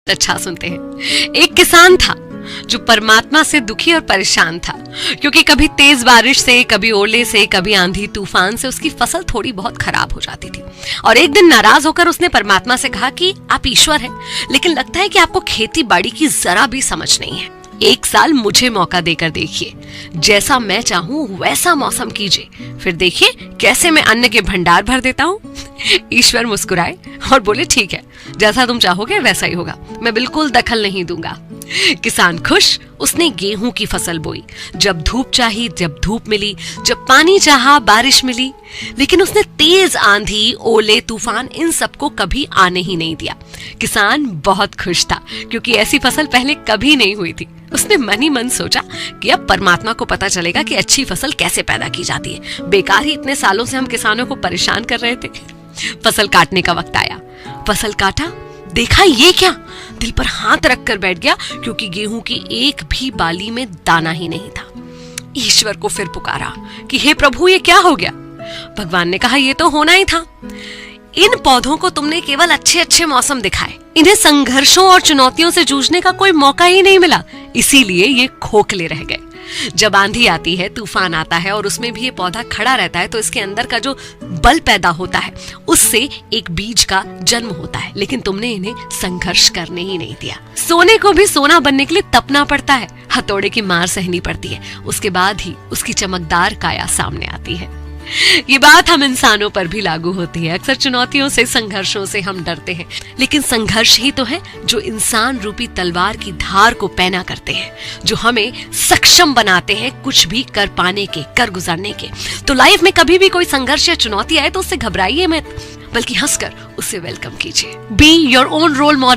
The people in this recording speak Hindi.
अच्छा सुनते हैं। एक किसान था जो परमात्मा से दुखी और परेशान था, क्योंकि कभी तेज बारिश से, कभी ओले से, कभी आंधी तूफान से उसकी फसल थोड़ी बहुत खराब हो जाती थी। और एक दिन नाराज होकर उसने परमात्मा से कहा कि आप ईश्वर हैं, लेकिन लगता है कि आपको खेती बाड़ी की जरा भी समझ नहीं है। एक साल मुझे मौका देकर देखिए, जैसा मैं चाहूं वैसा मौसम कीजिए, फिर देखिए कैसे मैं अन्न के भंडार भर देता हूँ। ईश्वर मुस्कुराए और बोले, ठीक है, जैसा तुम चाहोगे वैसा ही होगा, मैं बिल्कुल दखल नहीं दूंगा। किसान खुश, उसने गेहूं की फसल बोई। जब धूप चाही जब धूप मिली, जब पानी चाहा बारिश मिली। लेकिन उसने तेज आंधी, ओले, तूफान इन सबको कभी आने ही नहीं दिया। किसान बहुत खुश था, क्योंकि ऐसी फसल पहले कभी नहीं हुई थी। उसने मन ही मन सोचा कि अब परमात्मा को पता चलेगा कि अच्छी फसल कैसे पैदा की जाती है। बेकार ही इतने सालों से हम किसानों को परेशान कर रहे थे। फसल काटने का वक्त आया। फसल काटा, देखा ये क्या, दिल पर हाथ रखकर बैठ गया, क्योंकि गेहूं की एक भी बाली में दाना ही नहीं था। ईश्वर को फिर पुकारा कि हे प्रभु, ये क्या हो गया। भगवान ने कहा, ये तो होना ही था। इन पौधों को तुमने केवल अच्छे अच्छे मौसम दिखाए, इन्हें संघर्षों और चुनौतियों से जूझने का कोई मौका ही नहीं मिला, इसीलिए ये खोखले रह गए। जब आंधी आती है, तूफान आता है और उसमें भी ये पौधा खड़ा रहता है, तो इसके अंदर का जो बल पैदा होता है उससे एक बीज का जन्म होता है। लेकिन तुमने इन्हें संघर्ष करने ही नहीं दिया। सोने को भी सोना बनने के लिए तपना पड़ता है, हथौड़े की मार सहनी पड़ती है, उसके बाद ही उसकी चमकदार काया सामने आती है। ये बात हम इंसानों पर भी लागू होती है। अक्सर चुनौतियों से, संघर्षों से हम डरते हैं, लेकिन संघर्ष ही तो है जो इंसान रूपी तलवार की धार को पैना करते हैं, जो हमें सक्षम बनाते हैं कुछ भी कर पाने के, कर गुजरने के। तो लाइफ में कभी भी कोई संघर्ष या चुनौती आए तो उससे घबराइए मत, बल्कि हंसकर उससे वेलकम कीजिए। Be your own role model.